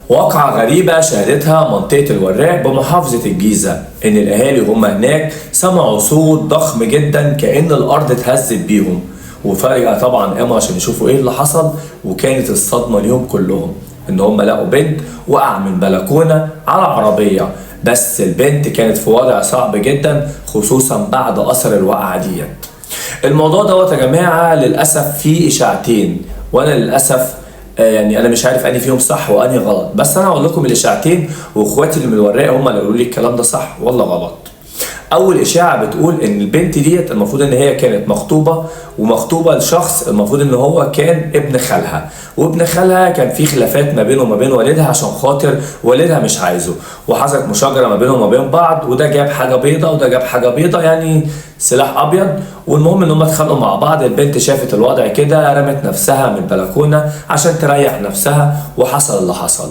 واقعة غريبة شهدتها منطقة الوراق بمحافظة الجيزة، إن الأهالي هم هناك سمعوا صوت ضخم جدا كأن الأرض اتهزت بيهم، وفجأة طبعا قاموا عشان يشوفوا إيه اللي حصل. وكانت الصدمة ليهم كلهم إن هم لقوا بنت وقع من بلكونة على عربية، بس البنت كانت في وضع صعب جدا خصوصا بعد أثر الوقعة ديت. الموضوع دوت يا جماعة للأسف فيه إشاعتين، وأنا للأسف يعني انا مش عارف اني فيهم صح واني غلط، بس انا هقول لكم الاشاعتين واخواتي اللي من الوراق هم اللي قالوا لي الكلام ده صح ولا غلط. اول اشاعه بتقول ان البنت ديت المفروض ان هي كانت مخطوبه، ومخطوبه لشخص المفروض ان هو كان ابن خالها، وابن خالها كان في خلافات ما بينه وما بين والدها عشان خاطر والدها مش عايزه، وحصلت مشاجره ما بينهم وما بين بعض، وده جاب حاجه بيضه وده جاب حاجه بيضه، يعني سلاح ابيض. والمهم ان هم اتخانقوا مع بعض، البنت شافت الوضع كده رمت نفسها من البلكونه عشان تريح نفسها، وحصل اللي حصل.